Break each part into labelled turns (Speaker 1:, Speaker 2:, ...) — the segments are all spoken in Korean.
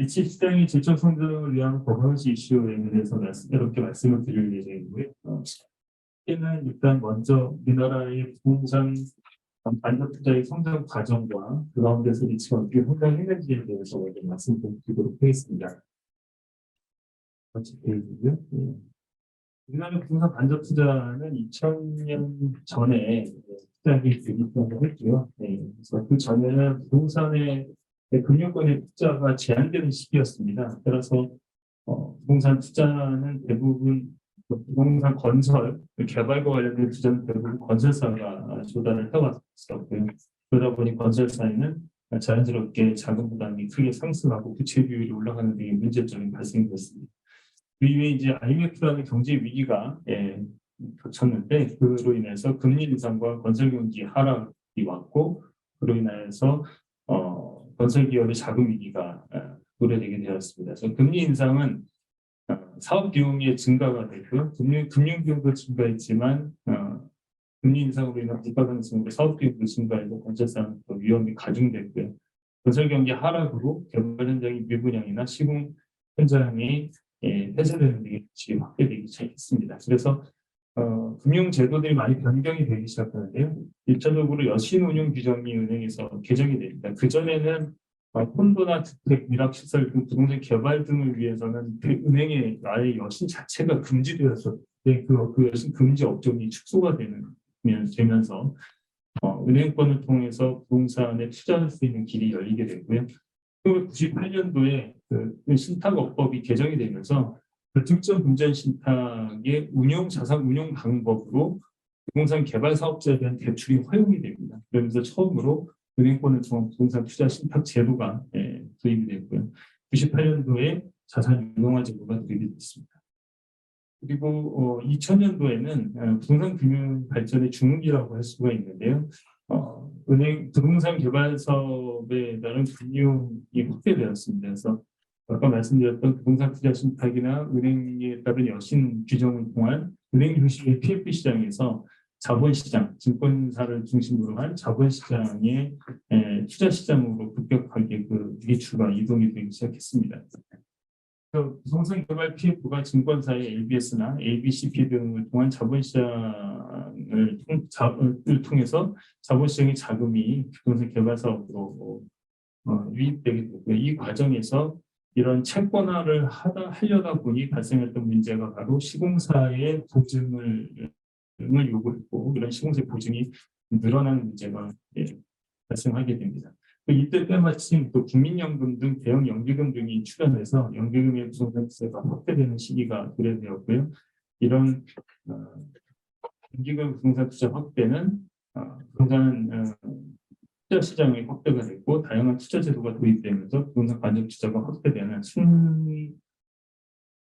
Speaker 1: 리츠 시장의 질적 성장을 위한 거버넌스 이슈에 대해서 이렇게 말씀을 드릴 예정이고요. 이는 일단 먼저 우리나라의 부동산 반도 투자의 성장 과정과 그 가운데서 리츠가 어떻게 성장했는지에 대해서 먼저 말씀드리도록 하겠습니다. 번째 페이지고요. 우리나라 부동산 반도 투자는 2000년 전에 시작이 되기 시작했고요. 그래서 그 전에는 부동산의 금융권의 투자가 제한되는 시기였습니다. 따라서 부동산 투자는 대부분 부동산 건설, 개발과 관련된 투자는 대부분 건설사가 조달을 해왔었고요. 그러다 보니 건설사에는 자연스럽게 자금 부담이 크게 상승하고 부채 비율이 올라가는 등의 문제점이 발생됐습니다. 그 이후에 이제 IMF라는 경제 위기가 닥쳤는데 그로 인해서 금리 인상과 건설 경기 하락이 왔고 그로 인해서 건설 기업의 자금 위기가 우려되게 되었습니다. 그래서 금리 인상은 사업 비용의 증가가 되고요. 금융 비용도 증가했지만 금리 인상으로 인한 물가 상승으로 사업 비용도 증가하고 건설사는 더 위험이 가중됐고요. 건설 경기 하락으로 개발 현장의 미분양이나 시공 현장이 폐쇄되는 등이 확대되기 시작했습니다. 그래서 금융 제도들이 많이 변경이 되기 시작하는데요. 1차적으로 여신 운용 규정이 은행에서 개정이 됩니다. 그전에는 콘도나 주택, 밀락시설 등 부동산 개발 등을 위해서는 그 은행의 아예 여신 자체가 금지되었었는데 그 여신 금지 업종이 축소가 되면서 은행권을 통해서 부동산에 투자할 수 있는 길이 열리게 되고요. 1998년도에 그 신탁업법이 개정이 되면서 불특정 금전 신탁의 자산 운용 방법으로 부동산 개발 사업자에 대한 대출이 허용이 됩니다. 그러면서 처음으로 은행권을 통한 부동산 투자 신탁 제도가 도입이 됐고요. 98년도에 자산 유동화 제도가 도입이 됐습니다. 그리고 2000년도에는 부동산 금융 발전의 중흥기라고 할 수가 있는데요. 부동산 개발 사업에 따른 금융이 확대되었습니다. 그래서 아까 말씀드렸던 부동산 투자 신탁이나 은행에 따른 여신 규정을 통한 은행 중심의 PF 시장에서 자본시장, 증권사를 중심으로 한 자본시장의 투자 시장으로 급격하게 그 기추가 이동이 되기 시작했습니다. 부동산 개발 PF가 증권사의 ABS나 ABCP 등을 통한 자본시장을 통해서 자본시장의 자금이 부동산 개발 사업으로 유입되게 되고요. 이 과정에서 이런 채권화를 하려다 보니 발생했던 문제가 바로 시공사의 보증을 요구했고 이런 시공사의 보증이 늘어나는 문제가 발생하게 됩니다. 이때 때마침 또 국민연금 등 대형 연기금 등이 출현해서 연기금의 부동산세가 확대되는 시기가 도래되었고요. 이런 연기금 부동산 투자 확대는 부동산 투자 시장의 확대가 됐고 다양한 투자 제도가 도입되면서 부동산 간접 투자가 확대되는 순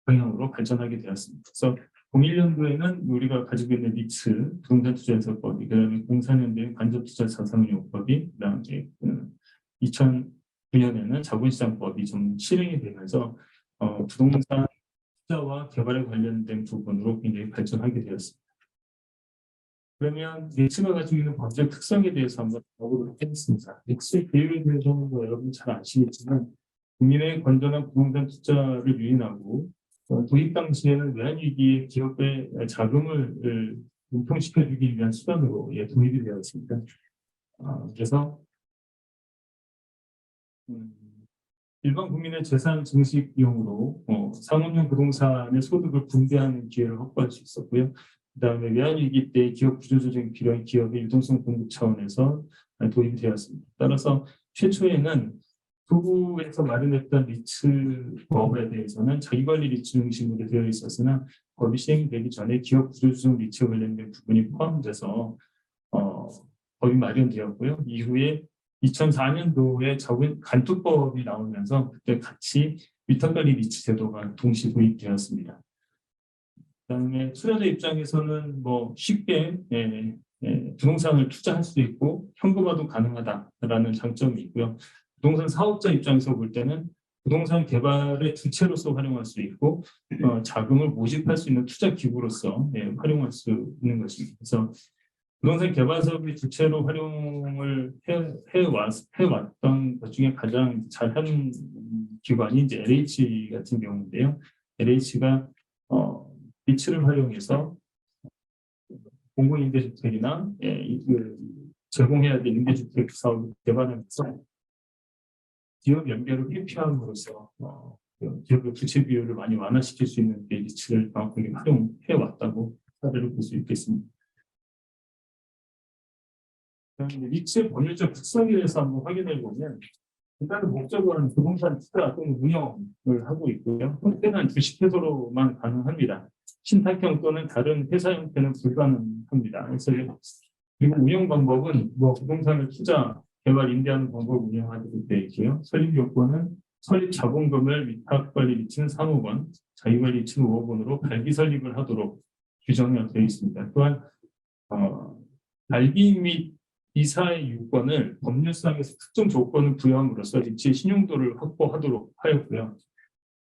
Speaker 1: 방향으로 발전하게 되었습니다. 그래서 01년도에는 우리가 가지고 있는 리츠 부동산 투자 해석법이, 그다음에 04년도에 간접 투자 자산운용법이, 그다음에 2009년에는 자본시장법이 좀 실행이 되면서 부동산 투자와 개발에 관련된 부분으로 굉장히 발전하게 되었습니다. 그러면 리츠가 가지고 있는 법적 특성에 대해서 한번 알아보도록 하겠습니다. 리츠의 비율에 대해서는 여러분 잘 아시겠지만 국민의 건전한 부동산 투자를 유인하고 도입 당시에는 외환위기에 기업의 자금을 융통시켜주기 위한 수단으로 도입이 되었습니다. 그래서 일반 국민의 재산 증식 비용으로 상업용 부동산의 소득을 분배하는 기회를 확보할 수 있었고요. 그다음에 외환위기 때 기업 구조조정이 필요한 기업의 유동성 공급 차원에서 도입이 되었습니다. 따라서 최초에는 부부에서 마련했던 리츠법에 대해서는 자기관리 리츠 중심으로 되어 있었으나 법이 시행되기 전에 기업 구조조정 리츠에 관련된 부분이 포함돼서 법이 마련되었고요. 이후에 2004년도에 간투법이 나오면서 그때 같이 위탁관리 리츠 제도가 동시 도입되었습니다. 그다음에 투자자 입장에서는 쉽게 부동산을 투자할 수 있고 현금화도 가능하다라는 장점이 있고요. 부동산 사업자 입장에서 볼 때는 부동산 개발의 주체로서 활용할 수 있고 자금을 모집할 수 있는 투자 기구로서 활용할 수 있는 것입니다. 그래서 부동산 개발 사업의 주체로 활용을 해왔던 것 중에 가장 잘하는 기관이 이제 LH 같은 경우인데요. LH가 리츠를 활용해서 공공임대주택이나 제공해야 될 임대주택 사업을 개발하면서 기업 연계를 회피함으로써 기업의 부채 비율을 많이 완화시킬 수 있는 리츠를 정확하게 활용해 왔다고 사례를 볼 수 있겠습니다. 리츠의 법률적 특성에 대해서 한번 확인해 보면 일단은 목적으로는 부동산 투자 또는 운영을 하고 있고요. 형태는 주식 회사로만 가능합니다. 신탁형 또는 다른 회사 형태는 불가능합니다. 그래서 그리고 운영 방법은 부동산을 투자, 개발, 임대하는 방법을 운영하도록 되어 있고요. 설립 요건은 설립 자본금을 위탁관리 리츠는 3억 원, 자기관리 리츠는 5억 원으로 발기 설립을 하도록 규정이 되어 있습니다. 또한 발기 및 이사의 유권을 법률상에서 특정 조건을 부여함으로써 리츠의 신용도를 확보하도록 하였고요.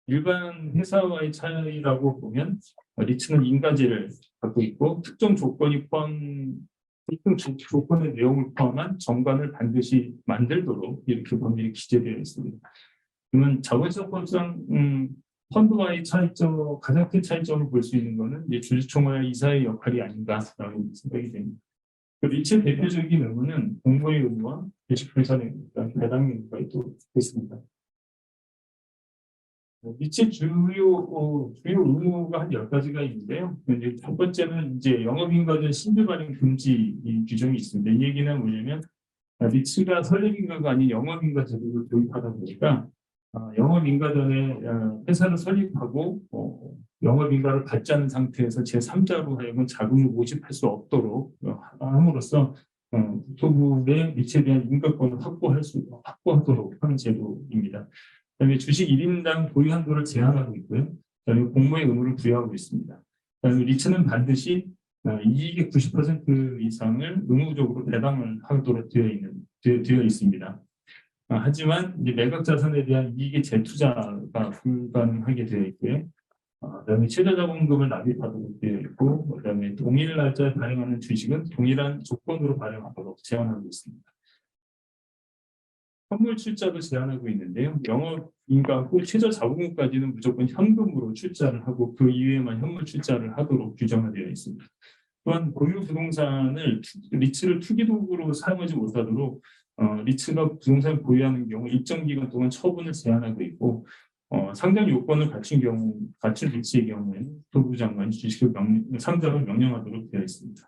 Speaker 1: 일반 회사와의 차이라고 보면 리츠는 인가제를 갖고 있고 특정 조건의 내용을 포함한 정관을 반드시 만들도록 이렇게 법률이 기재되어 있습니다. 그러면 자본시장법상 펀드와의 차이점, 가장 큰 차이점을 볼 수 있는 것은 주주총회와 이사의 역할이 아닌가라는 생각이 됩니다. 리츠의 대표적인 의무는 공모의 의무와 주식회사의 배당 의무가 있습니다. 리츠의 주요 의무가 한 10가지가 있는데요. 첫 번째는 이제 영업인가전 신규 발행 금지 규정이 있습니다. 이 얘기는 뭐냐면 리츠가 설립인가가 아닌 영업인가 제도를 도입하다 보니까 영업인가전에 회사를 설립하고 영업인가를 받지 않은 상태에서 제3자로 하여금 자금을 모집할 수 없도록 함으로써 국토부의 리츠에 대한 인가권을 확보하도록 하는 제도입니다. 그다음에 주식 1인당 보유 한도를 제한하고 있고요. 그다음에 공모의 의무를 부여하고 있습니다. 그다음에 리츠는 반드시 이익의 90% 이상을 의무적으로 배당을 하도록 되어 있습니다. 하지만 이제 매각 자산에 대한 이익의 재투자가 불가능하게 되어 있고요. 그다음에 최저 자본금을 납입하도록 되어 있고, 그다음에 동일 날짜에 발행하는 주식은 동일한 조건으로 발행하도록 제한하고 있습니다. 현물 출자도 제한하고 있는데요. 영업인가 후 최저 자본금까지는 무조건 현금으로 출자를 하고 그 이외에만 현물 출자를 하도록 규정되어 있습니다. 또한 보유 부동산을 리츠를 투기 도구로 사용하지 못하도록 리츠가 부동산을 보유하는 경우 일정 기간 동안 처분을 제한하고 있고 상장 요건을 갖춘 리츠의 경우에는 국토부 장관이 주식을 상장을 명령하도록 되어 있습니다.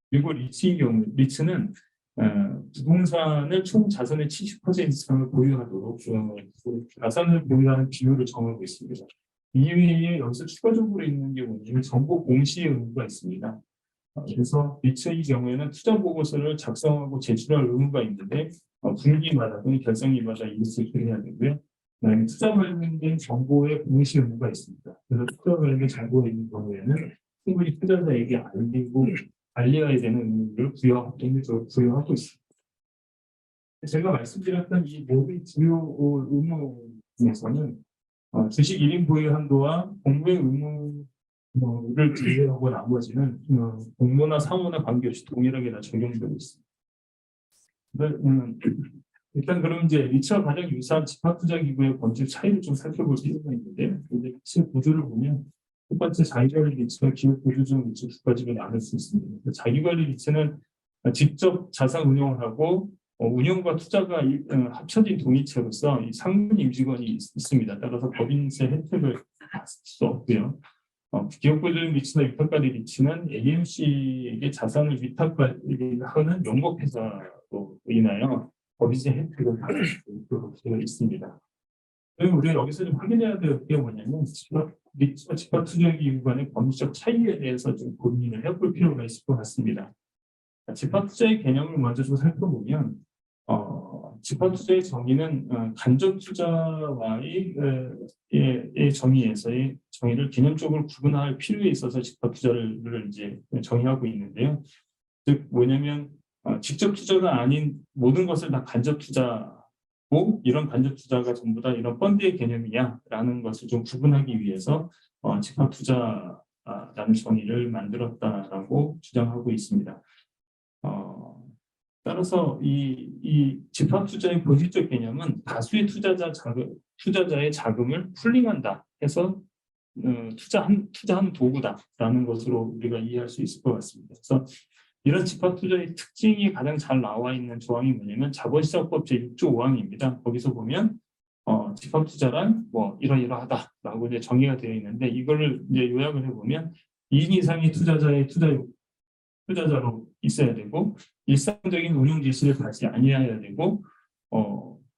Speaker 1: 그리고 리츠는 부동산을 총 자산의 70% 이상을 보유하도록 자산을 보유하는 비율을 정하고 있습니다. 이외에 여기서 추가적으로 있는 경우는 정보 공시의 의무가 있습니다. 그래서 리츠의 경우에는 투자 보고서를 작성하고 제출할 의무가 있는데 분기마다 또는 결산기마다 이것을 처리해야 되고요. 투자 관련된 정보의 공시 의무가 있습니다. 그래서 투자 관련된 정보가 있는 경우에는 충분히 투자자에게 알리고 관리해야 되는 의무를 부여하고 있습니다. 제가 말씀드렸던 이 모든 주요 의무 중에서는 주식 1인 보유 한도와 공모의 의무를 제외하고 나머지는 공모나 사모나 관계없이 동일하게 다 적용되고 있습니다. 일단 그럼 이제 리츠와 가장 유사한 집합투자기구의 건축 차이를 좀 살펴볼 필요가 있는데 이제 리츠 구조를 보면 첫 번째 자기관리 리츠와 기업 보조적 리츠 두 가지로 나눌 수 있습니다. 자기관리 리츠는 직접 자산 운영을 하고 운영과 투자가 합쳐진 동의체로서 이 상분 임직원이 있습니다. 따라서 법인세 혜택을 받을 수 없고요. 기업 보조적 리츠나 위탁관리 리츠는 AMC에게 자산을 위탁하는 영업회사로 인하여 법인세 혜택을 받을 수 있습니다. 그리고 우리가 여기서 좀 확인해야 될 게 뭐냐면 리츠와 집합투자기구 간의 법률적 차이에 대해서 좀 고민을 해볼 필요가 있을 것 같습니다. 집합투자의 개념을 먼저 좀 살펴보면 집합투자의 정의는 간접투자와의 정의에서의 정의를 개념적으로 구분할 필요에 있어서 집합투자를 이제 정의하고 있는데요. 즉 뭐냐면 직접 투자가 아닌 모든 것을 다 간접투자고 이런 간접투자가 전부 다 이런 펀드의 개념이야라는 것을 좀 구분하기 위해서 집합투자라는 정의를 만들었다라고 주장하고 있습니다. 따라서 이 집합 투자의 본질적 개념은 다수의 투자자의 자금을 풀링한다 해서 투자한 도구다라는 것으로 우리가 이해할 수 있을 것 같습니다. 그래서 이런 집합 투자의 특징이 가장 잘 나와 있는 조항이 뭐냐면 자본시장법 제6조 5항입니다. 거기서 보면 집합 투자란 뭐 이러이러하다라고 이제 정의가 되어 있는데 이거를 이제 요약을 해보면 2인 이상이 투자자로 있어야 되고 일상적인 운용 지시를 받지 아니해야 되고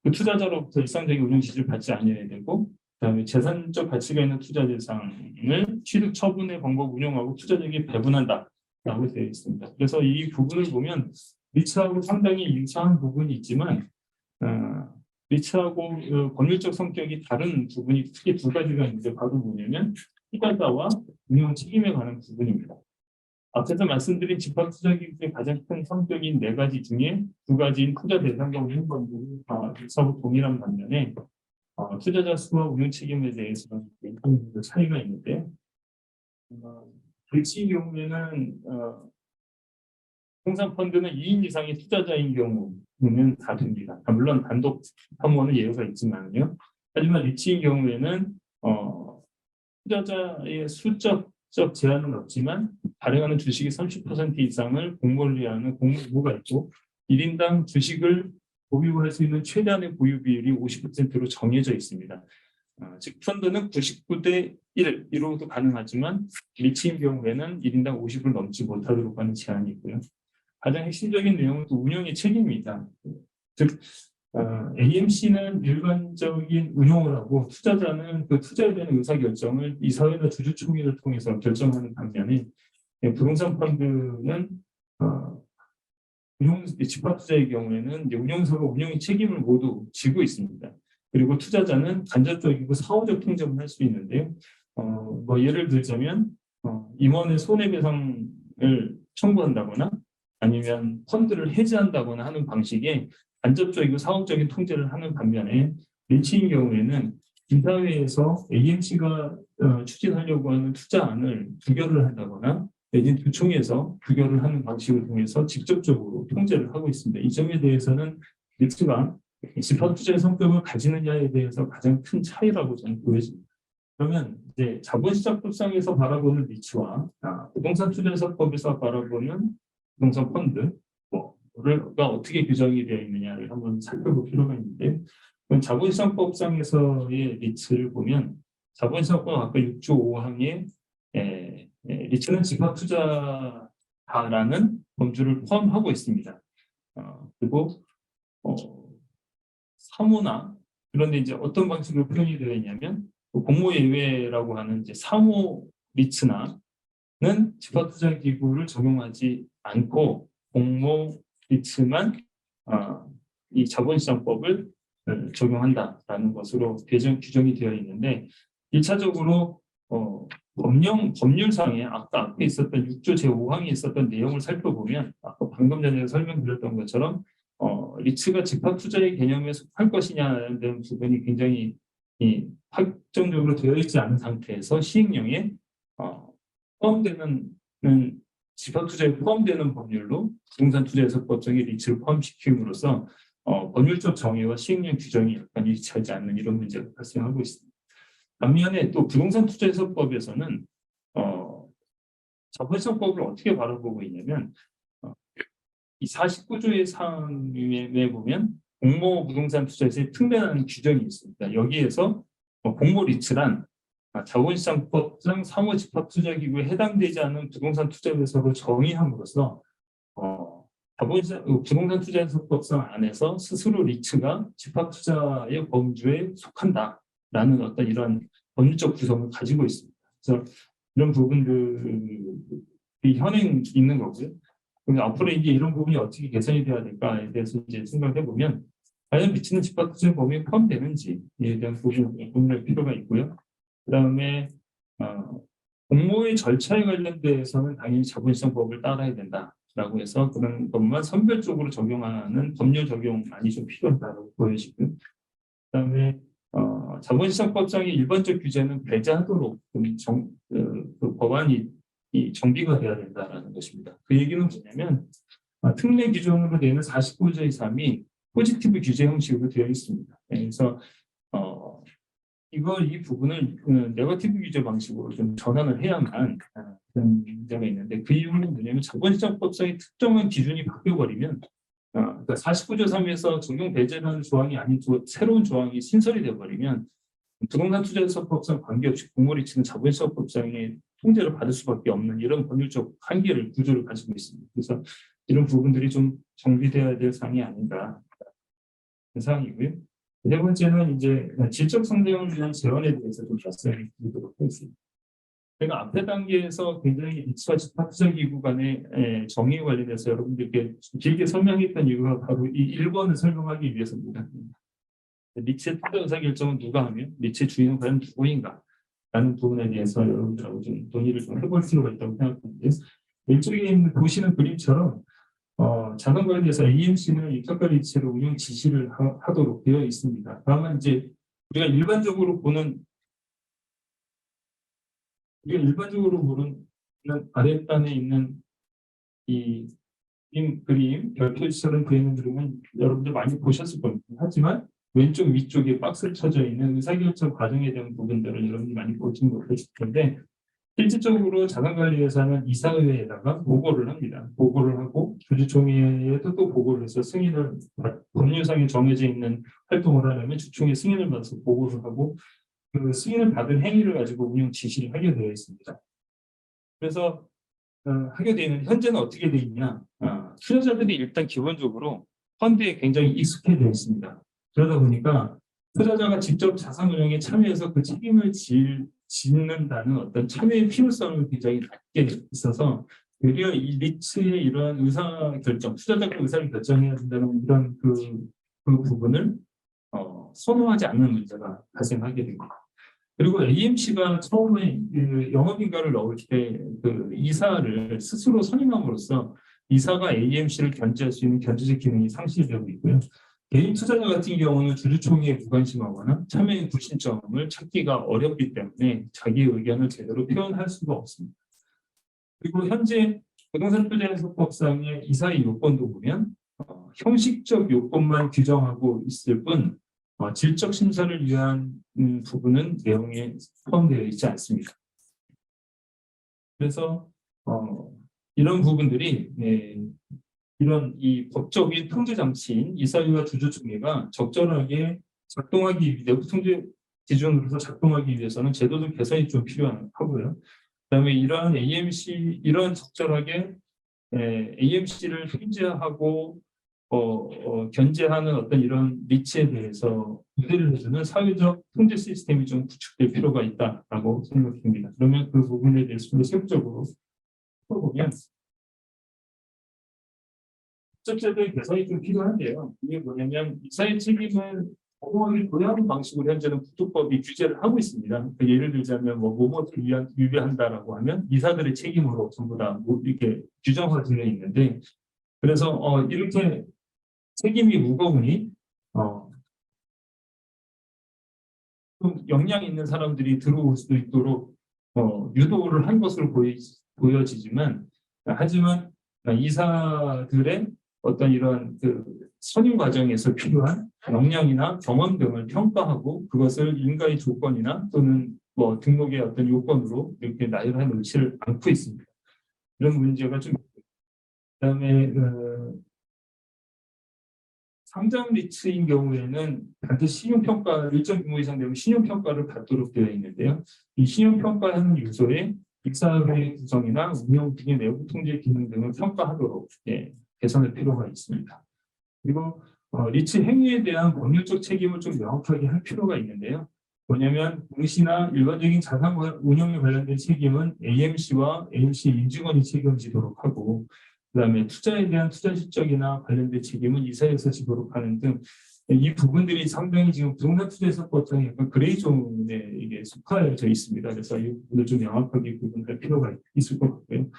Speaker 1: 그 투자자로부터 일상적인 운용 지시를 받지 아니해야 되고 그다음에 재산적 가치가 있는 투자 대상을 취득 처분의 방법 운용하고 투자자에게 배분한다라고 되어 있습니다. 그래서 이 부분을 보면 리츠하고 상당히 일치한 부분이 있지만 리츠하고 법률적 성격이 다른 부분이 크게 두 가지가 있는데 바로 뭐냐면 투자자와 운용 책임에 관한 부분입니다. 앞에서 말씀드린 집합투자기구의 가장 큰 성격인 네 가지 중에 두 가지인 투자 대상과 운용 방법이 서로 동일한 반면에 투자자 수와 운용 책임에 대해서는 차이가 있는데 일시 경우에는 통상 펀드는 2인 이상의 투자자인 경우는 다 됩니다. 물론 단독 사모는 예외가 있지만요. 하지만 리츠인 경우에는 투자자의 수적 제한은 없지만 발행하는 주식의 30% 이상을 공모를 하는 공모가 있고 1인당 주식을 보유할 수 있는 최대한의 보유 비율이 50%로 정해져 있습니다. 즉 펀드는 99대 1로도 가능하지만 리츠인 경우에는 1인당 50을 넘지 못하도록 하는 제한이 있고요. 가장 핵심적인 내용은 또 운영의 책임입니다. 즉 AMC는 일반적인 운용을 하고 투자자는 그 투자에 대한 의사결정을 이사회나 주주총회를 통해서 결정하는 반면에 부동산 펀드는 집합투자의 경우에는 운용사가 운영의 책임을 모두 지고 있습니다. 그리고 투자자는 간접적이고 사후적 통제만 할 수 있는데요. 뭐 예를 들자면 임원의 손해배상을 청구한다거나 아니면 펀드를 해지한다거나 하는 방식의 간접적이고 사후적인 통제를 하는 반면에 리츠인 경우에는 이사회에서 AMC가 추진하려고 하는 투자안을 부결을 한다거나 내지는 주총에서 부결을 하는 방식을 통해서 직접적으로 통제를 하고 있습니다. 이 점에 대해서는 리츠가 집합투자의 성격을 가지느냐에 대해서 가장 큰 차이라고 저는 보여집니다. 그러면 이제 자본시장법상에서 바라보는 리츠와 부동산 투자사법에서 바라보는 부동산 펀드가 어떻게 규정이 되어 있느냐를 한번 살펴볼 필요가 있는데 자본시장법상에서의 리츠를 보면 자본시장법 아까 6조 5항에 리츠는 집합투자라는 범주를 포함하고 있습니다. 그리고 사모나 그런데 이제 어떤 방식으로 표현이 되어 있냐면 공모 예외라고 하는 이제 사모 리츠나는 집합투자기구를 적용하지 않고 공모 리츠만 이 자본시장법을 적용한다라는 것으로 규정이 되어 있는데 1차적으로 법률상에 아까 앞에 있었던 6조 제5항에 있었던 내용을 살펴보면 아까 방금 전에 설명드렸던 것처럼 리츠가 집합투자의 개념에 속할 것이냐는 부분이 굉장히 확정적으로 되어 있지 않은 상태에서 시행령에 포함되는 집합투자에 포함되는 법률로 부동산 투자해석법정에 리츠를 포함시킴으로써 법률적 정의와 시행령 규정이 약간 일치하지 않는 이런 문제가 발생하고 있습니다. 반면에 또 부동산 투자해석법에서는 자본시장법을 어떻게 바라보고 있냐면 이 49조의 사항에 보면 공모 부동산 투자에서의 특례라는 규정이 있습니다. 여기에서 공모 리츠란 자본시장법상 사모집합투자기구에 해당되지 않은 부동산 투자해석을 정의함으로써 부동산 투자해석법상 안에서 스스로 리츠가 집합투자의 범주에 속한다라는 어떤 이런 법률적 구성을 가지고 있습니다. 그래서 이런 부분들이 현행 있는 거고요. 그럼 앞으로 이제 이런 부분이 어떻게 개선이 돼야 될까에 대해서 이제 생각해 보면 과연 미치는 집합투자 범위에 포함되는지에 대한 부분을 고민할 필요가 있고요. 그다음에 공모의 절차에 관련돼서는 당연히 자본시장법을 따라야 된다라고 해서 그런 것만 선별적으로 적용하는 법률 적용안이 좀 필요하다고 보여지고요. 그다음에 자본시장법상의 일반적 규제는 배제하도록 그 법안이 정비가 돼야 된다라는 것입니다. 그 얘기는 뭐냐면 특례 기준으로 되는 49조의 3이 포지티브 규제 형식으로 되어 있습니다. 그래서 이 부분을 네거티브 규제 방식으로 좀 전환을 해야만 그런 문제가 있는데, 그 이유는 뭐냐면 자본시장법상의 특정한 기준이 바뀌어버리면 그러니까 49조 3에서 적용 배제라는 조항이 아닌 새로운 조항이 신설이 되어버리면 부동산 투자자법상 관계없이 공모리치는 자본시장법상의 통제를 받을 수밖에 없는 이런 법률적 한계를 구조를 가지고 있습니다. 그래서 이런 부분들이 좀 정비되어야 될 사항이 아닌가 그 사항이고요. 네 번째는 이제 질적 성장을 위한 재원에 대해서 좀 말씀을 드리도록 하겠습니다. 제가 앞에 단계에서 굉장히 리츠와 집합투자기구 간의 정의에 관련해서 여러분들께 길게 설명했던 이유가 바로 이 1번을 설명하기 위해서입니다. 리츠의 투자 의사결정은 누가 하며 리츠의 주인은 과연 누구인가? 라는 부분에 대해서 여러분들하고 좀 논의를 좀 해볼 필요가 있다고 생각하는데, 왼쪽에 있는 보시는 그림처럼 자산관리에서 AMC는 입학과 리츠를 운영 지시를 하도록 되어 있습니다. 다만 이제 우리가 일반적으로 보는 아랫단에 있는 이 그림, 별표처럼 되어 있는 그림은 여러분들 많이 보셨을 겁니다. 하지만 왼쪽 위쪽에 박스를 쳐져 있는 의사결정 과정에 대한 부분들을 여러분들이 많이 보진 못하실 텐데, 실질적으로 자산관리회사는 이사회에다가 보고를 합니다. 보고를 하고 주주총회에도 또 보고를 해서 승인을, 법률상에 정해져 있는 활동을 하려면 주총회 승인을 받아서 보고를 하고 그 승인을 받은 행위를 가지고 운영 지시를 하게 되어 있습니다. 그래서 하게 되는 현재는 어떻게 되어 있냐? 투자자들이 일단 기본적으로 펀드에 굉장히 익숙해져 있습니다. 그러다 보니까 투자자가 직접 자산 운용에 참여해서 그 책임을 짓는다는 어떤 참여의 필요성을 굉장히 낮게 있어서, 오히려 이 리츠의 이러한 의사결정, 투자자가 의사를 결정해야 된다는 이런 그 부분을 선호하지 않는 문제가 발생하게 됩니다. 그리고 AMC가 처음에 그 영업인가를 넣을 때 그 이사를 스스로 선임함으로써 이사가 AMC를 견제할 수 있는 견제적 기능이 상실되고 있고요. 개인 투자자 같은 경우는 주주총회에 무관심하거나 참여의 불신점을 찾기가 어렵기 때문에 자기 의견을 제대로 표현할 수가 없습니다. 그리고 현재 부동산 투자해소법상의 이사의 요건도 보면 형식적 요건만 규정하고 있을 뿐 질적 심사를 위한 부분은 내용에 포함되어 있지 않습니다. 그래서 이런 부분들이 이런 이 법적인 통제 장치인 이사회와 주주총회가 적절하게 작동하기, 내부 통제 기준으로서 작동하기 위해서는 제도적 개선이 좀 필요하고요. 그다음에 이러한 이런 적절하게 AMC를 통제하고 견제하는 어떤 이런 리츠에 대해서 구제를 해주는 사회적 통제 시스템이 좀 구축될 필요가 있다라고 생각됩니다. 그러면 그 부분에 대해서 좀 세부적으로 풀어보면 법적제도의 개선이 좀 필요한데요. 이게 뭐냐면 이사의 책임을 법원이 고려하는 방식으로 현재는 국토법이 규제를 하고 있습니다. 예를 들자면 뭐뭐를 위배한다라고 하면 이사들의 책임으로 전부 다 이렇게 규정화되어 있는데, 그래서 이렇게 책임이 무거우니 좀 역량 있는 사람들이 들어올 수도 있도록 유도를 한 것으로 보여지지만, 하지만 이사들의 어떤 이런 그 선임 과정에서 필요한 역량이나 경험 등을 평가하고 그것을 인가의 조건이나 또는 뭐 등록의 어떤 요건으로 이렇게 나열해 놓지를 않고 있습니다. 이런 문제가 좀 있고, 그다음에 상장 리츠인 경우에는 반드시 신용평가 일정 규모 이상 되면 신용평가를 받도록 되어 있는데요. 이 신용평가하는 요소에 입사회 구성이나 운영 등의 내부 통제 기능 등을 평가하도록 개선할 필요가 있습니다. 그리고 리츠 행위에 대한 법률적 책임을 좀 명확하게 할 필요가 있는데요. 뭐냐면 공시나 일반적인 자산 운영에 관련된 책임은 AMC와 AMC 임직원이 책임지도록 하고, 그다음에 투자에 대한 투자 실적이나 관련된 책임은 이사회에서 지도록 하는 등 이 부분들이 상당히 지금 부동산 투자에서법상에 약간 그레이 존에 이게 속하여져 있습니다. 그래서 이 부분을 좀 명확하게 구분할 필요가 있을 것 같고요.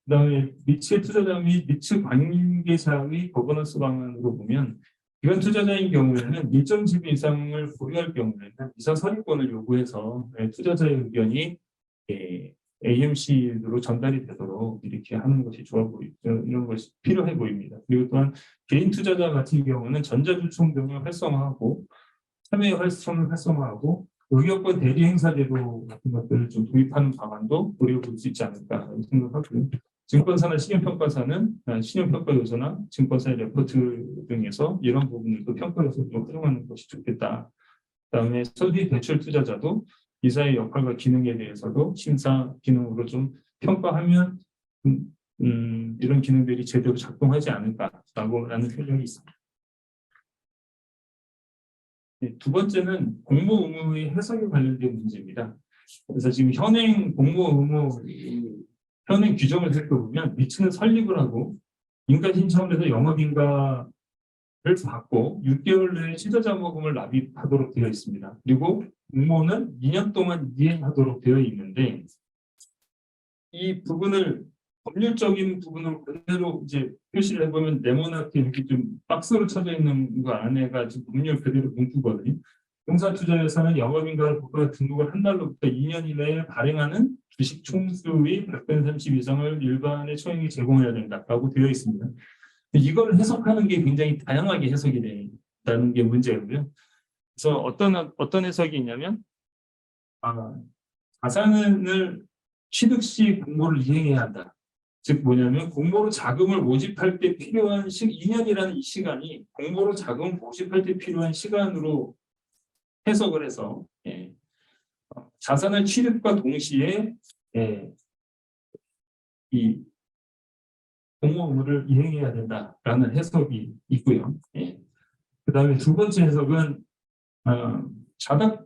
Speaker 1: 그다음에 리츠의 투자자 및 리츠 관계자의 거버넌스 방안으로 보면, 기관 투자자인 경우에는 일정 지분 이상을 보유할 경우에는 이사 선임권을 요구해서 투자자의 의견이 AMC로 전달이 되도록 이렇게 하는 것이 좋아 보이죠. 이런 것이 필요해 보입니다. 그리고 또한 개인 투자자 같은 경우는 전자주총 등을 활성화하고 참여 활성을 활성화하고 의결권 대리 행사 제도 같은 것들을 좀 도입하는 방안도 고려해 볼 수 있지 않을까 생각하고요. 증권사나 신용평가사는 신용평가 요소나 증권사의 레포트 등에서 이런 부분들도 평가 요소를 좀 활용하는 것이 좋겠다. 그다음에 소비 대출 투자자도 이사의 역할과 기능에 대해서도 심사 기능으로 좀 평가하면 이런 기능들이 제대로 작동하지 않을까라고 하는 생각이 있습니다. 네, 두 번째는 공모 의무의 해석에 관련된 문제입니다. 그래서 지금 현행 공모 의무 현행 규정을 살펴보면 리츠는 설립을 하고 인가 신청을 해서 영업인가를 받고 6개월 내에 취득자모금을 납입하도록 되어 있습니다. 그리고 공모는 2년 동안 이행하도록 되어 있는데 이 부분을 법률적인 부분을 그대로 이제 표시를 해보면 네모나게 이렇게 좀 박스로 쳐져 있는 거 안에가 지금 법률 그대로 문구거든요. 용사투자회사는 영업인가를 국가 등록을 한 날로부터 2년 이내에 발행하는 주식 총수의 100분의 30 이상을 일반의 초행이 제공해야 된다라고 되어 있습니다. 이걸 해석하는 게 굉장히 다양하게 해석이 된다는 게 문제고요. 그래서 어떤 해석이 있냐면 자산을 취득 시 공모를 이행해야 한다. 즉 뭐냐면 공모로 자금을 모집할 때 필요한 2년이라는 이 시간이 공모로 자금을 모집할 때 필요한 시간으로 해석을 해서 자산의 취득과 동시에 이 공모 의무를 이행해야 된다라는 해석이 있고요. 그다음에 두 번째 해석은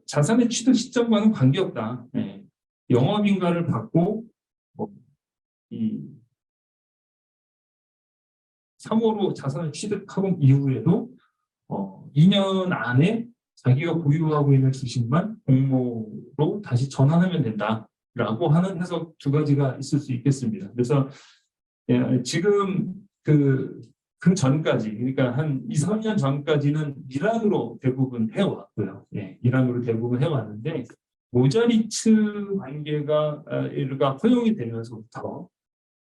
Speaker 1: 자산의 취득 시점과는 관계없다. 영업인가를 받고 이 3호로 자산을 취득하고 이후에도 2년 안에 자기가 보유하고 있는 주식만 공모로 다시 전환하면 된다라고 하는 해석 두 가지가 있을 수 있겠습니다. 그래서 지금 그 전까지 그러니까 한 2, 3년 전까지는 일환으로 대부분 해왔고요. 일환으로 대부분 해왔는데 모자리츠 관계가 허용이 되면서부터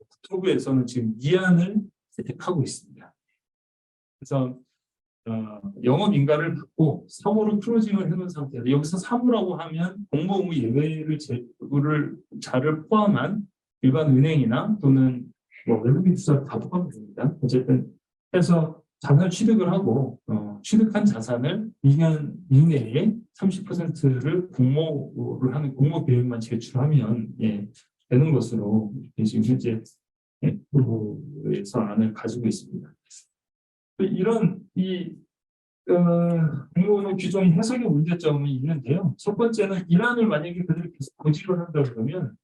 Speaker 1: 국토부에서는 지금 이안을 채택하고 있습니다. 그래서 영업인가를 받고 사무로 클로징을 해놓은 상태에서 여기서 사무라고 하면 공모 의무 예외를 자를 포함한 일반 은행이나 또는 외국인 투자를 다 포함됩니다. 어쨌든 해서 자산을 취득을 하고 취득한 자산을 2년 이내에 30%를 공모를 하는 공모 계획만 제출하면 되는 것으로 지금 현재 국토부에서 안을 가지고 있습니다. 이런 공모 규정의 해석의 문제점이 있는데요. 첫 번째는 일환을 만약에 그대로 계속 고지를 한다 그러면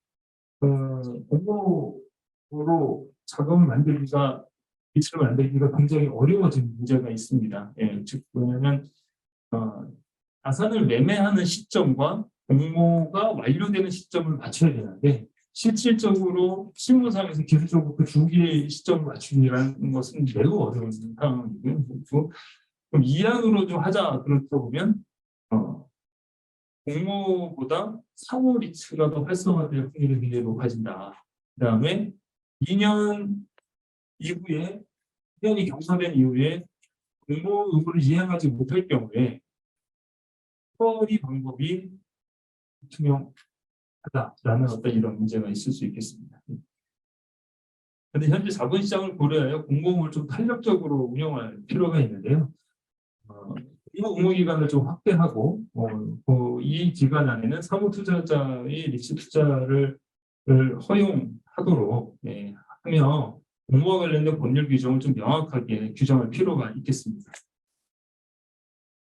Speaker 1: 공모로 자금을 만들기가 리츠를 만들기가 굉장히 어려워지는 문제가 있습니다. 즉 뭐냐면 자산을 매매하는 시점과 공모가 완료되는 시점을 맞춰야 되는데 실질적으로 실무상에서 기술적으로 그 두 개의 시점을 맞추기라는 것은 매우 어려운 상황이고요. 그럼 이안으로 좀 하자 그렇다 보면 공모보다 사후 리츠가 더 활성화될 확률이 굉장히 높아진다. 그다음에 2년 이후에 2년이 경사된 이후에 공모 의무를 이행하지 못할 경우에 처리 방법이 투명하다라는 어떤 이런 문제가 있을 수 있겠습니다. 그런데 현재 자본시장을 고려하여 공모를 좀 탄력적으로 운영할 필요가 있는데요. 공모 의무기간을 좀 확대하고 이 기간 안에는 사무투자자의 리츠 투자를 허용하도록 하며 공모와 관련된 법률 규정을 좀 명확하게 규정할 필요가 있겠습니다.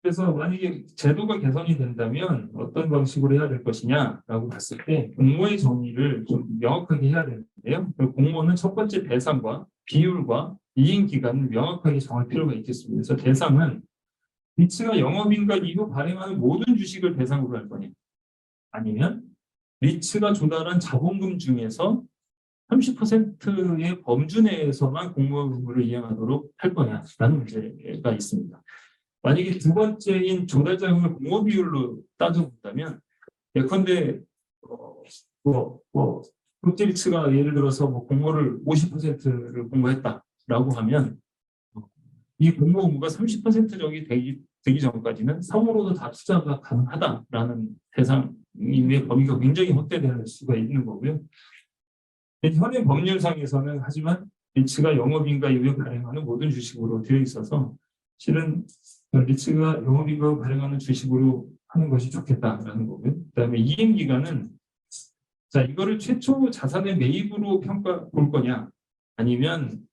Speaker 1: 그래서 만약에 제도가 개선이 된다면 어떤 방식으로 해야 될 것이냐라고 봤을 때 공모의 정의를 좀 명확하게 해야 되는데요. 공모는 첫 번째 대상과 비율과 이행 기간을 명확하게 정할 필요가 있겠습니다. 그래서 대상은 리츠가 영업인가 이후 발행하는 모든 주식을 대상으로 할 거냐 아니면 리츠가 조달한 자본금 중에서 30%의 범주 내에서만 공모 의무를 이행하도록 할 거냐라는 문제가 있습니다. 만약에 두 번째인 조달 자금을 공모 비율로 따져본다면 예컨대 롯데리츠가 예를 들어서 뭐 공모를 50%를 공모했다라고 하면 이 공모 의무가 30% 정이 되기 전까지는 상호로도 다 투자가 가능하다라는 대상의 범위가 굉장히 확대될 수가 있는 거고요. 현행 법률상에서는 하지만 리츠가 영업인가 이후에 발행하는 모든 주식으로 되어 있어서 실은 리츠가 영업인가 발행하는 주식으로 하는 것이 좋겠다라는 거고요. 그다음에 이행 기간은 자 이거를 최초 자산의 매입으로 볼 거냐 아니면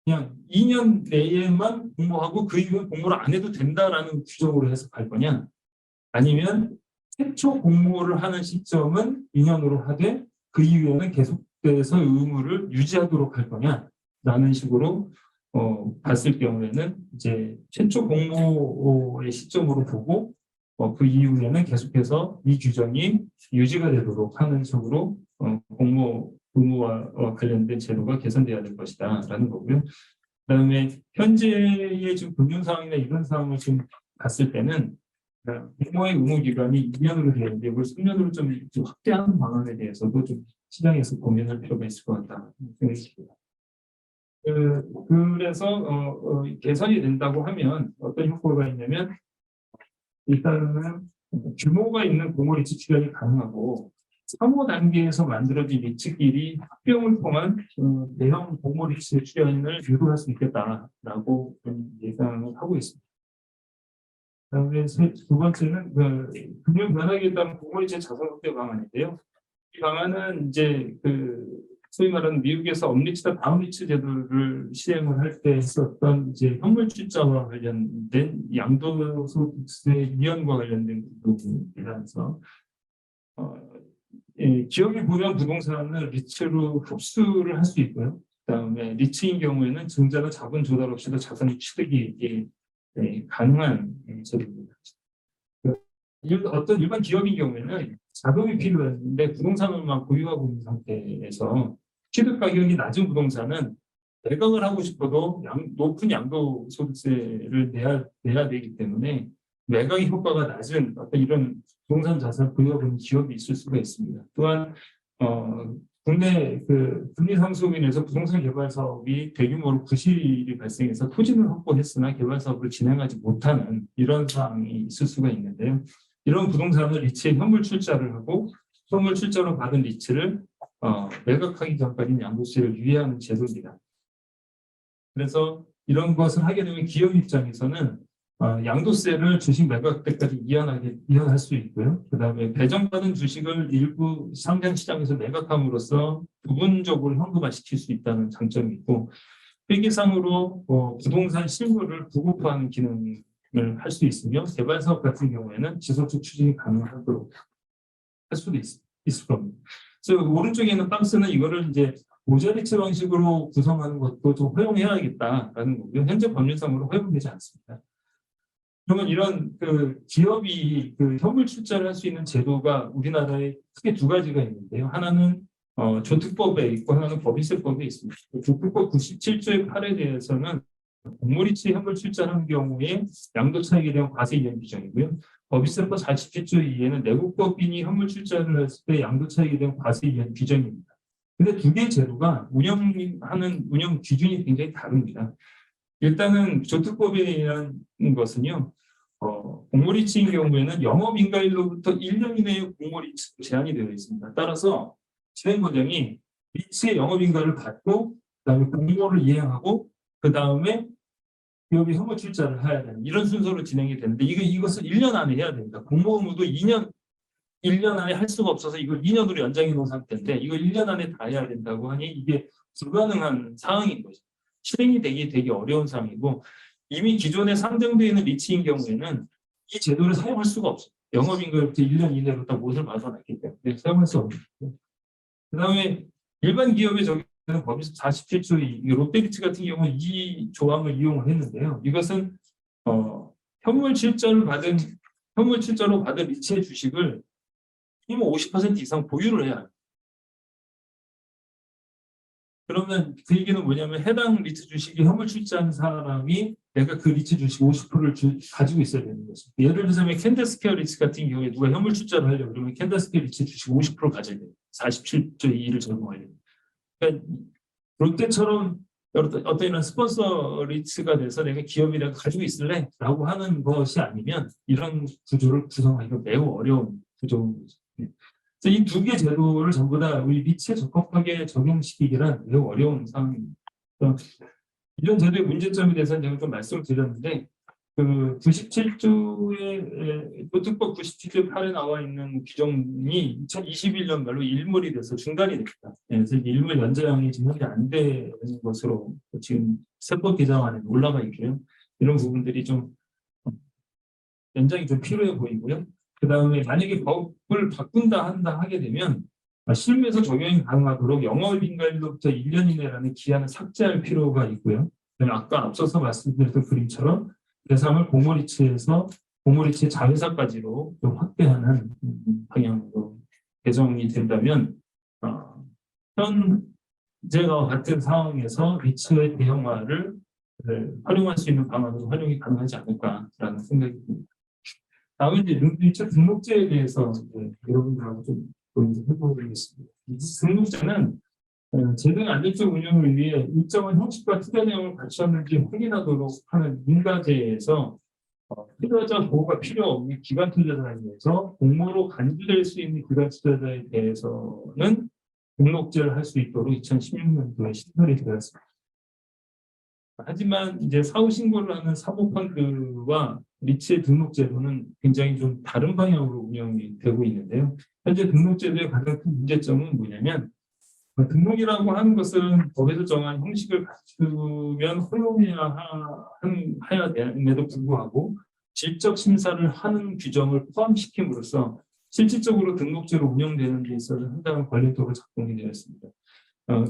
Speaker 1: 그냥 2년 내에만 공모하고 그 이후에 공모를 안 해도 된다라는 규정으로 해석할 거냐 아니면 최초 공모를 하는 시점은 2년으로 하되 그 이후에는 계속돼서 의무를 유지하도록 할 거냐라는 식으로 봤을 경우에는 이제 최초 공모의 시점으로 보고 그 이후에는 계속해서 이 규정이 유지가 되도록 하는 식으로 공모 의무와 관련된 제도가 개선돼야 될 것이다라는 거고요. 그다음에 현재의 지금 금융 상황이나 이런 상황을 좀 봤을 때는 공모의 의무 기간이 2년으로 되어 있는데 이걸 3년으로 좀 확대하는 방안에 대해서도 좀 시장에서 고민할 필요가 있을 것 같다 생각이 듭니다. 그래서 개선이 된다고 하면 어떤 효과가 있냐면 일단은 규모가 있는 공모 리츠 출연이 가능하고 3호 단계에서 만들어진 리츠끼리 합병을 통한 대형 공모 리츠 출연을 유도할 수 있겠다라고 예상을 하고 있습니다. 그다음에 두 번째는 금융 변화기에 따른 공모 리츠 자산 확대 방안인데요. 이 방안은 이제 소위 말하는 미국에서 업리츠다 다운리츠 제도를 시행을 할 때 했었던 이제 현물 출자와 관련된 양도소득세 이연과 관련된 부분이라서 기업이 보유한 부동산을 리츠로 흡수를 할 수 있고요. 그다음에 리츠인 경우에는 증자나 자본 조달 없이도 자산 취득이 가능한 제도입니다. 어떤 일반 기업인 경우에는 자금이 필요했는데 부동산을만 보유하고 있는 상태에서 취득 가격이 낮은 부동산은 매각을 하고 싶어도 높은 양도소득세를 내야 되기 때문에 매각의 효과가 낮은 어떤 이런 부동산 자산을 보유하고 있는 기업이 있을 수가 있습니다. 또한 국내 분리상속으로 인해서 부동산 개발 사업이 대규모로 부실이 발생해서 토지는 확보했으나 개발 사업을 진행하지 못하는 이런 상황이 있을 수가 있는데요. 이런 부동산을 리츠에 현물 출자를 하고 현물 출자로 받은 리츠를 매각하기 전까지는 양도세를 유예하는 제도입니다. 그래서 이런 것을 하게 되면 기업 입장에서는 양도세를 주식 매각 때까지 이연할 수 있고요. 그다음에 배정받은 주식을 일부 상장 시장에서 매각함으로써 부분적으로 현금화시킬 수 있다는 장점이 있고 회계상으로 부동산 실물을 부고파하는 기능을 할 수 있으며 개발 사업 같은 경우에는 지속적 추진이 가능하도록 할 수도 있을 겁니다. 그래서 오른쪽에 있는 박스는 이거를 이제 모자리츠 방식으로 구성하는 것도 좀 허용해야겠다라는 거고요. 현재 법률상으로 허용되지 않습니다. 그러면 이런 기업이 현물 출자를 할 수 있는 제도가 우리나라에 크게 두 가지가 있는데요. 하나는 조특법에 있고 하나는 법인세법에 있습니다. 조특법 97조의 8에 대해서는 공모리츠 현물 출자하는 경우에 양도 차익에 대한 과세 이행 규정이고요. 법인세법 47조 2에는 내국법인이 현물 출자를 했을 때 양도 차익에 대한 과세 이행 규정입니다. 근데 두 개의 제도가 운영하는 운영 기준이 굉장히 다릅니다. 일단은 조특법에 의한 것은요. 공모리츠인 경우에는 영업인가일로부터 1년 이내에 공모리츠로 제한이 되어 있습니다. 따라서 진행 과정이 리츠의 영업인가를 받고 그다음에 공모를 이행하고 그다음에 기업이 현물 출자를 해야 되는 이런 순서로 진행이 되는데 이것을 1년 안에 해야 됩니다. 공모 의무도 1년 안에 할 수가 없어서 이걸 2년으로 연장해 놓은 상태인데 이걸 1년 안에 다 해야 된다고 하니 이게 불가능한 상황인 거죠. 실행이 되게 어려운 상황이고 이미 기존에 상정되어 있는 리츠인 경우에는 이 제도를 사용할 수가 없어요. 영업인가부터 1년 이내로 딱 못을 받아놨기 때문에 사용할 수 없는 거죠. 그다음에 일반 기업에 적용되는 법인세 47조 롯데리츠 같은 경우는 이 조항을 이용을 했는데요. 이것은 현물 출자로 받은 리츠의 주식을 미니멈 50% 이상 보유를 해야 합니다. 그러면 그 얘기는 뭐냐면 해당 리츠 주식이 현물 출자한 사람이 내가 그 리츠 주식 50%를 가지고 있어야 되는 거죠. 예를 들자면 캔더스퀘어 리츠 같은 경우에 누가 현물 출자를 하려고 그러면 캔더스퀘어 리츠 주식 50% 가져야 돼요. 47.2를 적용하려면. 그러니까 롯데처럼 어떤 이런 스폰서 리츠가 돼서 내가 기업이 내가 가지고 있을래? 라고 하는 것이 아니면 이런 구조를 구성하기가 매우 어려운 구조인 거죠. 이 두 개 제도를 전부 다 우리 리츠에 적합하게 적용시키기란 매우 어려운 상황입니다. 이런 제도의 문제점에 대해서는 제가 좀 말씀을 드렸는데 그 97조의 노트법 97조 8에 나와 있는 규정이 2021년 말로 일몰이 돼서 중단이 됩니다. 그래서 일몰 연장이 지금 현재 안 되는 것으로 지금 세법 개정안에 올라가 있고요. 이런 부분들이 좀 연장이 좀 필요해 보이고요. 그 다음에 만약에 법을 바꾼다 한다 하게 되면 실무에서 적용이 가능하도록 영업인가일로부터 1년 이내라는 기한을 삭제할 필요가 있고요. 아까 앞서서 말씀드렸던 그림처럼 대상을 공모리츠에서 공모리츠의 자회사까지로 좀 확대하는 방향으로 개정이 된다면 현재와 같은 상황에서 리츠의 대형화를 활용할 수 있는 방안으로 활용이 가능하지 않을까라는 생각이 듭니다. 다음은 이제 리츠 등록제에 대해서 여러분들하고 좀 해보겠습니다. 등록제는 제도의 안정적 운영을 위해 일정한 형식과 투자 내용을 갖추었는지 확인하도록 하는 인가제에서 투자자 보호가 필요 없는 기관 투자자에 대해서 공모로 간주될 수 있는 기관 투자자에 대해서는 등록제를 할 수 있도록 2016년도에 신설이 되었습니다. 하지만 이제 사후 신고를 하는 사모펀드와 리츠의 등록제도는 굉장히 좀 다른 방향으로 운영이 되고 있는데요. 현재 등록제도의 가장 큰 문제점은 뭐냐면 등록이라고 하는 것은 법에서 정한 형식을 갖추면 허용해야 됨에도 불구하고 질적 심사를 하는 규정을 포함시킴으로써 실질적으로 등록제로 운영되는 데 있어서 상당한 권력도가 작동이 되었습니다.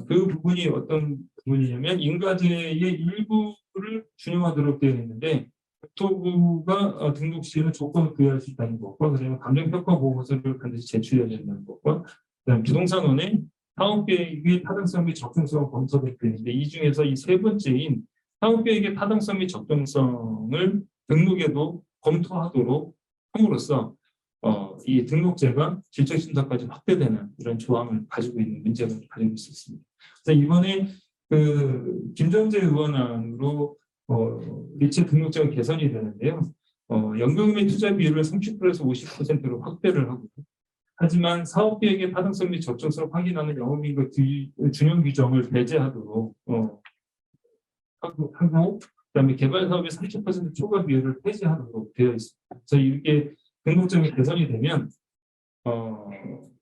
Speaker 1: 그 부분이 어떤 부분이냐면 인가제의 일부를 준용하도록 되어 있는데 국토부가 등록 시에는 조건을 부여할 수 있다는 것과 그다음에 감정평가 보고서를 반드시 제출해야 된다는 것과 그다음에 부동산원의 사업계획의 타당성 및 적정성을 검토되어 있는데 이 중에서 이 세 번째인 사업계획의 타당성 및 적정성을 등록에도 검토하도록 함으로써 이 등록제가 질적심사까지 확대되는 이런 조항을 가지고 있는 문제가 가지고 있었습니다. 그래서 이번에 그 김정재 의원안으로 리츠 등록제가 개선이 되는데요. 연금의 투자 비율을 30%에서 50%로 확대를 하고 하지만 사업계획의 타당성 및 적정성을 확인하는 영업인과 준용 규정을 배제하도록 하고 그다음에 개발 사업의 30% 초과 비율을 폐지하도록 되어 있습니다. 그래서 이게 등록점이 개선이 되면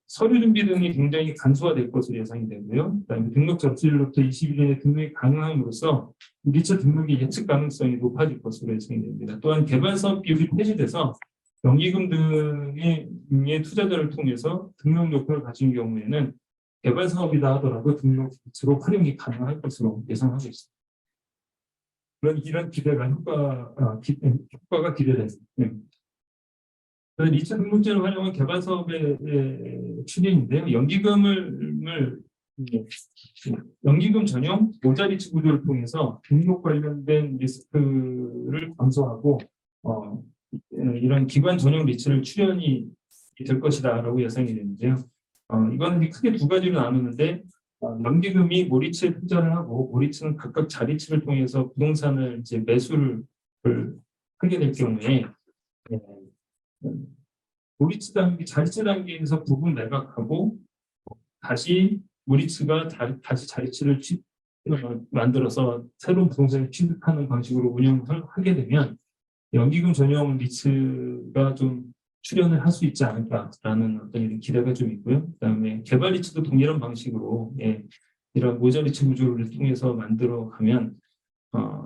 Speaker 1: 서류 준비 등이 굉장히 간소화될 것으로 예상이 되고요. 그다음에 등록 접수일로부터 21일에 등록이 가능함으로써 리츠 등록의 예측 가능성이 높아질 것으로 예상이 됩니다. 또한 개발 사업 비율이 폐지돼서 연기금 등의 투자자를 통해서 등록 요건을 가진 경우에는 개발 사업이다 하더라도 등록 리츠로 활용이 가능할 것으로 예상하고 있습니다. 이런 기대가 효과가 기대됩니다. 리츠 등록제를 활용한 개발 사업의 추진인데요. 연기금 전용 모자리츠 구조를 통해서 등록 관련된 리스크를 감소하고 이런 기관 전용 리츠를 출연이 될 것이다라고 예상이 되는데요. 이거는 크게 두 가지로 나누는데 연기금이 모리츠에 투자를 하고 모리츠는 각각 자리츠를 통해서 부동산을 이제 매수를 하게 될 경우에 모리츠 단계, 자리츠 단계에서 부분 매각하고 다시 모리츠가 다시 자리츠를 만들어서 새로운 부동산을 취득하는 방식으로 운영을 하게 되면 연기금 전용 리츠가 좀 출연을 할 수 있지 않을까라는 어떤 기대가 좀 있고요. 그다음에 개발 리츠도 동일한 방식으로 이런 모자 리츠 구조를 통해서 만들어 가면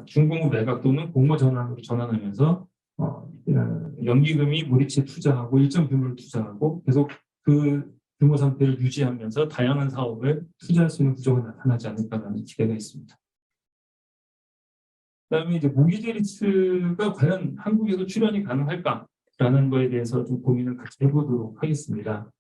Speaker 1: 중공업 매각 또는 공모 전환으로 전환하면서 연기금이 모리츠에 투자하고 일정 규모를 투자하고 계속 그 규모 상태를 유지하면서 다양한 사업을 투자할 수 있는 구조가 나타나지 않을까라는 기대가 있습니다. 그다음에 이제 모기지 리츠가 과연 한국에서 출연이 가능할까라는 거에 대해서 좀 고민을 같이 해보도록 하겠습니다.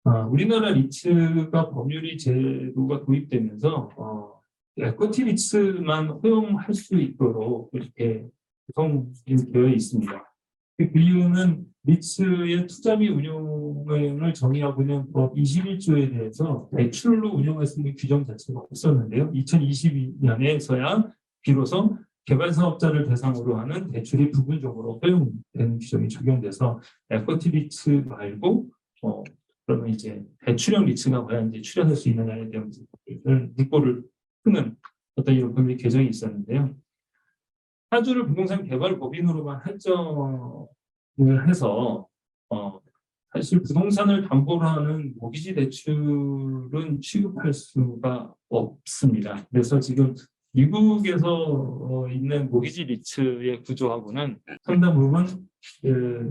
Speaker 1: 우리나라 리츠가 법률이 제도가 도입되면서 에쿼티 리츠만 허용할 수 있도록 이렇게 구성되어 있습니다. 그 이유는 리츠의 투자 및 운용을 정의하고 있는 법 21조에 대해서 대출로 운용할 수 있는 규정 자체가 없었는데요. 2022년에서야 비로소 개발사업자를 대상으로 하는 대출이 부분적으로 허용되는 규정이 적용돼서 에쿼티 리츠 말고 그러면 이제 대출형 리츠가 과연 이제 출연할 수 있느냐에 대한 물꼬를 트는 어떤 이런 법률 개정이 있었는데요. 사주를 부동산 개발 법인으로만 한정을 해서 사실 부동산을 담보로 하는 모기지 대출은 취급할 수가 없습니다. 그래서 지금 미국에서 있는 모기지 리츠의 구조하고는 상당 부분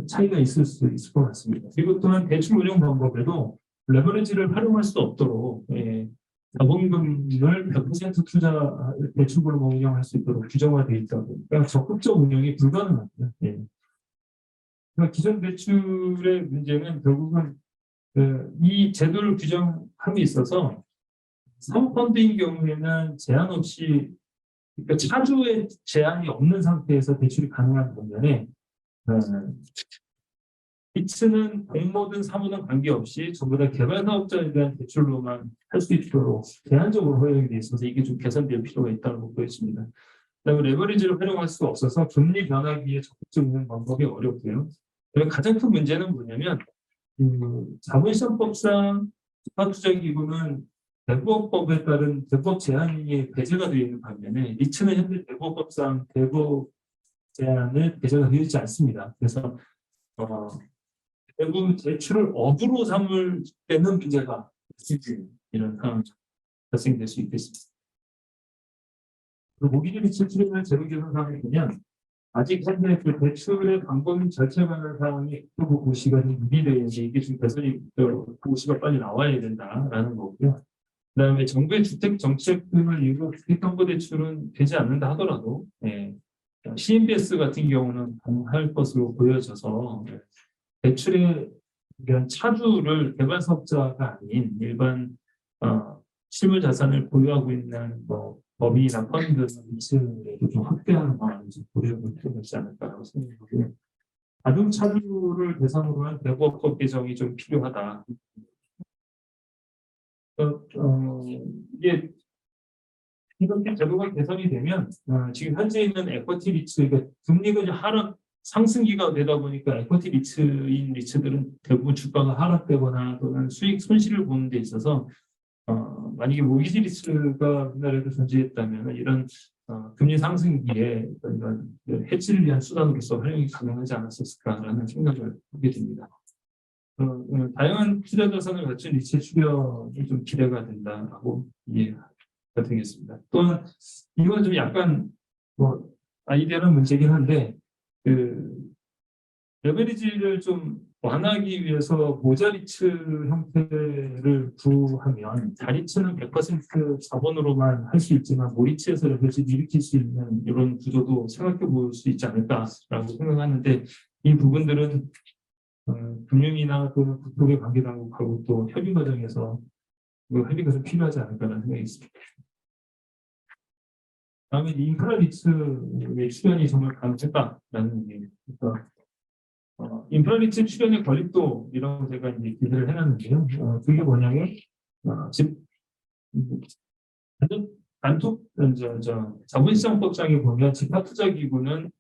Speaker 1: 차이가 있을 수 있을 것 같습니다. 그리고 또한 대출 운용 방법에도 레버리지를 활용할 수 없도록 자본금을 100% 투자 대출로 운영할 수 있도록 규정화되어 있다 보니까 적극적 운영이 불가능합니다. 그러니까 기존 대출의 문제는 결국은 이 제도를 규정함에 있어서 사모펀드인 경우에는 제한 없이 그러니까 차주의 제한이 없는 상태에서 대출이 가능한 반면에 리츠는 공모든 사모든 관계없이 전부 다 개발 사업자에 대한 대출로만 할 수 있도록 제한적으로 허용이 돼 있어서 이게 좀 개선될 필요가 있다고 보여집니다. 그다음에 레버리지를 활용할 수가 없어서 금리 변화기에 적극적 있는 방법이 어렵고요. 가장 큰 문제는 뭐냐면 자본시장법상 집합투자기구는 대부업법에 따른 대부업 제한이 배제가 되어 있는 반면에 리츠는 현재 대부업법상 대부업 제한을 배제가 되어 있지 않습니다. 그래서 대부분 대출을 업으로 삼을 때는 문제가 이런 상황이 발생될 수 있겠습니다. 모기지 리츠 출연을 제도 개선 사항을 보면 아직 현재 그 대출의 방법 절차에 관한 사항이 국토부 고시가 미비되어 있는데 이게 좀 개선이 고시가 빨리 나와야 된다라는 거고요. 그다음에 정부의 주택 정책 등을 이유로 주택담보대출은 되지 않는다 하더라도 CMBS 같은 경우는 가능할 것으로 보여져서 대출에 대한 차주를 개발 사업자가 아닌 일반 실물 자산을 보유하고 있는 법인이나 펀드 리츠를 좀 확대하는 방안을 좀 고려해볼 필요가 있지 않을까라고 생각하고요. 가중 차주를 대상으로 한 대부업법 개정이 좀 필요하다. 이게 이렇게 제도가 개선이 되면 지금 현재 있는 에쿼티 리츠, 그러니까 금리가 이제 하락 상승기가 되다 보니까 에쿼티 리츠인 리츠들은 대부분 주가가 하락되거나 또는 수익 손실을 보는 데 있어서 만약에 모기지 리츠가 우리나라에도 존재했다면 이런 금리 상승기에 이런 해지를 위한 수단으로서 활용이 가능하지 않았을까라는 생각을 하게 됩니다. 다양한 투자 자산을 갖춘 리츠 출연이 좀 기대가 된다라고 이해가 되겠습니다. 또한 이건 좀 약간 아이디어는 문제긴 한데 레버리지를 좀 완화하기 위해서 모자리츠 형태를 구하면 다리츠는 100% 자본으로만 할 수 있지만 모리츠에서 레버리지를 일으킬 수 있는 이런 구조도 생각해 볼 수 있지 않을까라고 생각하는데 이 부분들은 금융이나 또는 국토의 관계당국하고 또 협의 과정에서 협의가 좀 필요하지 않을까라는 생각이 있습니다. 다음에 인프라 리츠의 출연이 정말 가능했다라는 얘기입니다. 그러니까 인프라 리츠 출연의 권립도 이런 제가 이제 기대를 해놨는데요. 그게 뭐냐면 자본시장법상에 보면 집합투자기구는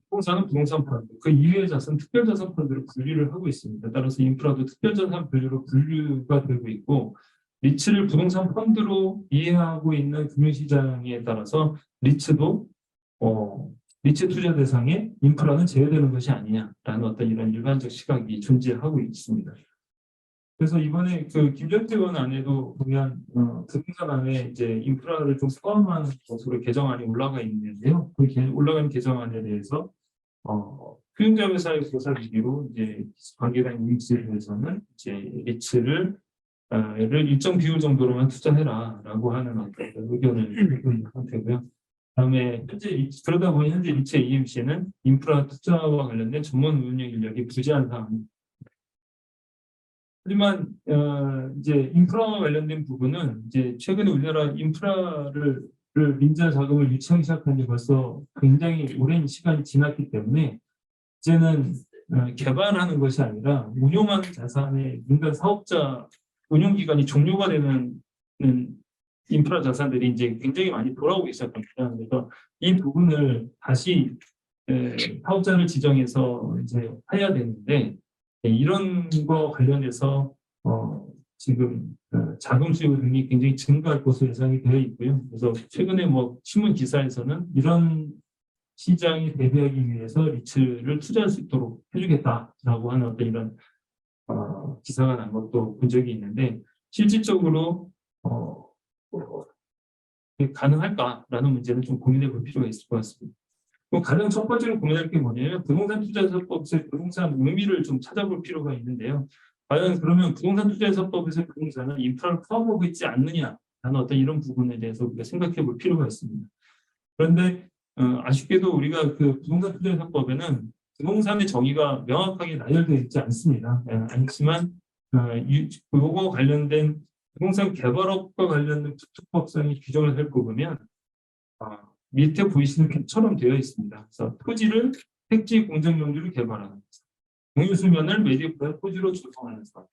Speaker 1: 부동산 펀드, 그 이외의 자산 특별자산 펀드로 분류를 하고 있습니다. 따라서 인프라도 특별자산 분류로 분류가 되고 있고 리츠를 부동산 펀드로 이해하고 있는 금융시장에 따라서 리츠도 리츠 투자 대상에 인프라는 제외되는 것이 아니냐라는 어떤 이런 일반적 시각이 존재하고 있습니다. 그래서 이번에 그 김정태 의원 안에도 보면 부동산 안에 이제 인프라를 좀 포함하는 것으로 개정안이 올라가 있는데요. 그 올라간 개정안에 대해서 수용자 회사의 조사 기기로 이제 관계당 리츠에 대해서는 이제 리츠를 일정 비율 정도로만 투자해라라고 하는 어떤 의견을 내고 있는 상태고요. 다음에 현재 그러다 보니 현재 리츠 AMC는 인프라 투자와 관련된 전문 운영 인력이 부재한 상황입니다. 하지만 이제 인프라와 관련된 부분은 이제 최근에 우리나라 인프라를 민자 자금을 유치하기 시작한 지 벌써 굉장히 오랜 시간이 지났기 때문에 이제는 개발하는 것이 아니라 운용하는 자산의 민간 사업자 운용기간이 종료가 되는 인프라 자산들이 이제 굉장히 많이 돌아오기 시작합니다. 그래서 이 부분을 다시 사업자를 지정해서 이제 해야 되는데 이런 거 관련해서 지금 자금 수요 등이 굉장히 증가할 것으로 예상이 되어 있고요. 그래서 최근에 뭐 신문 기사에서는 이런 시장에 대비하기 위해서 리츠를 투자할 수 있도록 해주겠다라고 하는 어떤 이런 기사가 난 것도 본 적이 있는데 실질적으로 가능할까라는 문제는 좀 고민해 볼 필요가 있을 것 같습니다. 가장 첫 번째로 고민할 게 뭐냐면 부동산 투자사업법에서 부동산 의미를 좀 찾아볼 필요가 있는데요. 과연 그러면 부동산 투자사업법에서 부동산은 인프라를 포함하고 있지 않느냐라는 어떤 이런 부분에 대해서 우리가 생각해 볼 필요가 있습니다. 그런데 아쉽게도 우리가 그 부동산 투자사업법에는 부동산의 정의가 명확하게 나열되어 있지 않습니다. 않지만 그거 관련된 부동산 개발업과 관련된 특특법상의 규정을 살펴보면 밑에 보이시는 캡처럼 되어 있습니다. 그래서 토지를 택지 공정용지로 개발하는 것, 공유수면을 매립해 토지로 조성하는 사업,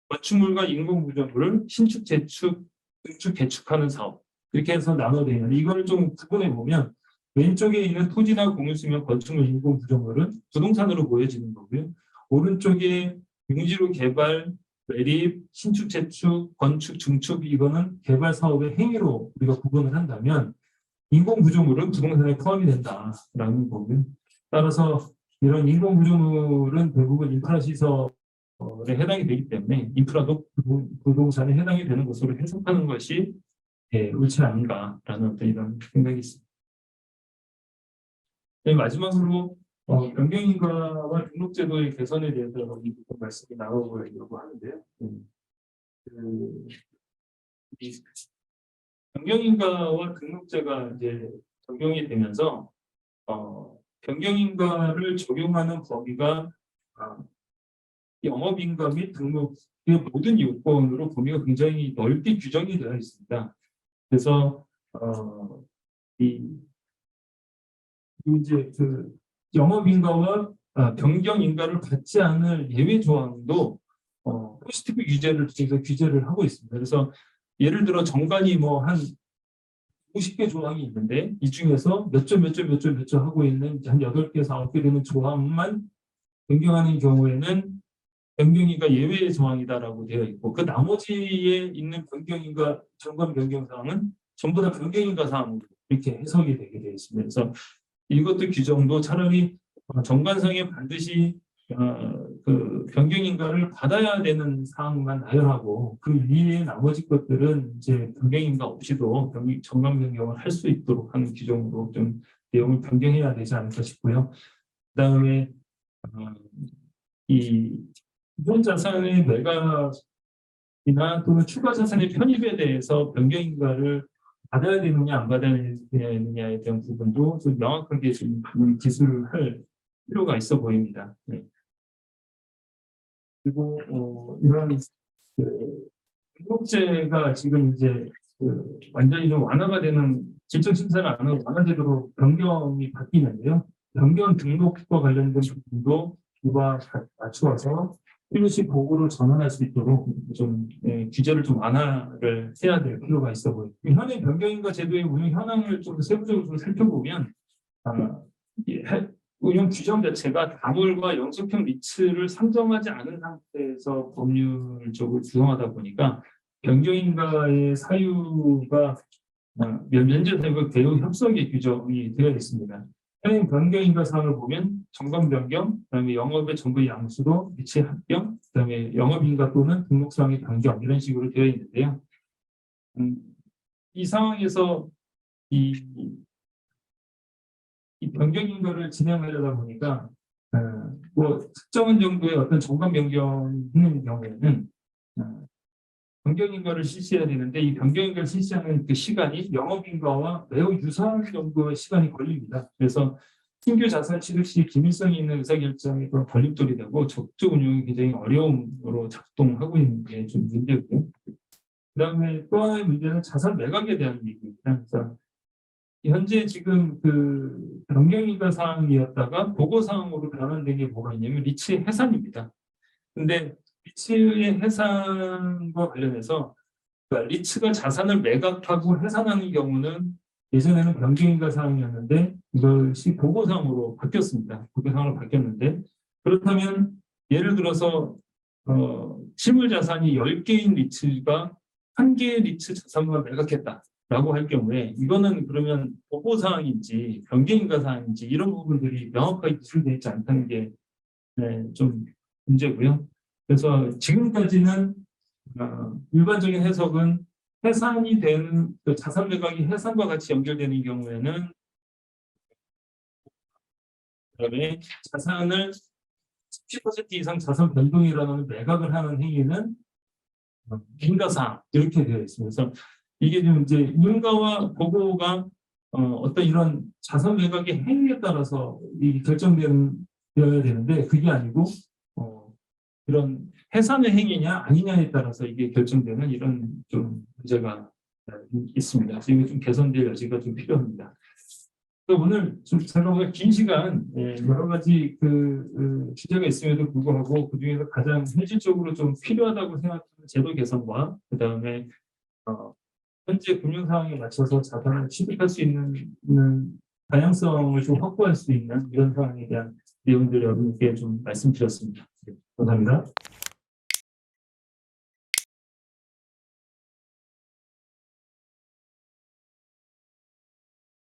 Speaker 1: 건축물과 인공구조물을 신축, 재축, 증축, 개축하는 사업, 이렇게 해서 나눠져 있는데 이걸 좀 구분해 보면 왼쪽에 있는 토지나 공유수면, 건축물, 인공구조물은 부동산으로 보여지는 거고요. 오른쪽에 용지로 개발, 매립, 신축, 재축, 건축, 증축 이거는 개발 사업의 행위로 우리가 구분을 한다면 인공구조물은 부동산에 포함이 된다라는 거고요. 따라서 이런 인공구조물은 대부분 인프라 시설에 해당이 되기 때문에 인프라도 부동산에 해당이 되는 것으로 해석하는 것이 옳지 않은가라는 어떤 이런 생각이 있습니다. 마지막으로 변경인가와 등록제도의 개선에 대해서 말씀이 나눠보려고 하는데요. 변경인가와 등록제가 이제 적용이 되면서 변경인가를 적용하는 범위가 영업인가 및 등록의 모든 요건으로 범위가 굉장히 넓게 규정이 되어 있습니다. 그래서 이제 그 영업인가와 변경인가를 받지 않을 예외 조항도 포지티브 규제를 통해서 규제를 하고 있습니다. 그래서 예를 들어 정관이 뭐 한 50개 조항이 있는데 이 중에서 몇 점 하고 있는 한 8개에서 9개 되는 조항만 변경하는 경우에는 변경인가 예외의 조항이다라고 되어 있고 그 나머지에 있는 변경인가 정관 변경 사항은 전부 다 변경인가 사항으로 이렇게 해석이 되게 되어 있습니다. 그래서 이것도 규정도 차라리 정관상에 반드시 그 변경인가를 받아야 되는 사항만 나열하고 그 위에 나머지 것들은 이제 변경인가 없이도 정관 변경을 할 수 있도록 하는 규정으로 좀 내용을 변경해야 되지 않을까 싶고요. 그다음에 이 기존 자산의 매각이나 또는 추가 자산의 편입에 대해서 변경인가를 받아야 되느냐 안 받아야 되느냐에 대한 부분도 좀 명확하게 좀 기술을 할 필요가 있어 보입니다. 네. 그리고 이런 등록제가 지금 이제 완전히 좀 완화가 되는 질적 심사를 안 하고 완화제도로 변경이 바뀌는데요. 변경 등록과 관련된 부분도 이와 맞추어서 필요시 보고를 전환할 수 있도록 좀 규제를 좀 완화를 해야 될 필요가 있어 보입니다. 현행 변경인가 제도의 운영 현황을 좀 세부적으로 좀 살펴보면 운영 규정 자체가 다물과 영속형 리츠를 상정하지 않은 상태에서 법률적으로 구성하다 보니까 변경인가의 사유가 면제되고 대우 협상의 규정이 되어 있습니다. 현행 변경인가 사항을 보면 정관 변경, 그다음에 영업의 전부 양수도 리츠 합병, 그다음에 영업인가 또는 등록사항의 변경 이런 식으로 되어 있는데요. 이 상황에서 이 변경인가를 진행하려다 보니까 뭐 특정한 정도의 어떤 정관 변경하는 경우에는 변경인가를 실시해야 되는데 이 변경인가를 실시하는 그 시간이 영업인가와 매우 유사한 정도의 시간이 걸립니다. 그래서 신규 자산 취득 시 기밀성이 있는 의사결정이 그런 걸림돌이 되고 적극 운용이 굉장히 어려움으로 작동하고 있는 게 좀 문제고요. 그다음에 또 하나의 문제는 자산 매각에 대한 얘기입니다. 그래서 현재 지금 그 변경이가 사항이었다가 보고 사항으로 변환된 게 뭐가 있냐면 리츠의 해산입니다. 근데 리츠의 해산과 관련해서 그러니까 리츠가 자산을 매각하고 해산하는 경우는 예전에는 변경인가 사항이었는데 이것이 보고사항으로 바뀌었습니다. 보고사항으로 바뀌었는데 그렇다면 예를 들어서 실물 자산이 10개인 리츠가 1개의 리츠 자산만 매각했다라고 할 경우에 이거는 그러면 보고사항인지 변경인가 사항인지 이런 부분들이 명확하게 기술되어 있지 않다는 게 좀 문제고요. 그래서 지금까지는 일반적인 해석은 해산이 되는 그 자산 매각이 해산과 같이 연결되는 경우에는 그다음에 자산을 10% 이상 자산 변동이라는 매각을 하는 행위는 인가사항 이렇게 되어 있습니다. 그래서 이게 좀 이제 인가와 보고가 어떤 이런 자산 매각의 행위에 따라서 이 결정되어야 되는데 그게 아니고 이런 해산의 행위냐 아니냐에 따라서 이게 결정되는 이런 좀 문제가 있습니다. 그래서 이게 좀 개선될 여지가 좀 필요합니다. 오늘 좀 제가 긴 시간 여러 가지 주제가 있음에도 불구하고 그 중에서 가장 현실적으로 좀 필요하다고 생각하는 제도 개선과 그 다음에 현재 금융 상황에 맞춰서 자산을 취득할 수 있는 다양성을 좀 확보할 수 있는 이런 상황에 대한 내용들을 여러분께 좀 말씀드렸습니다. 감사합니다.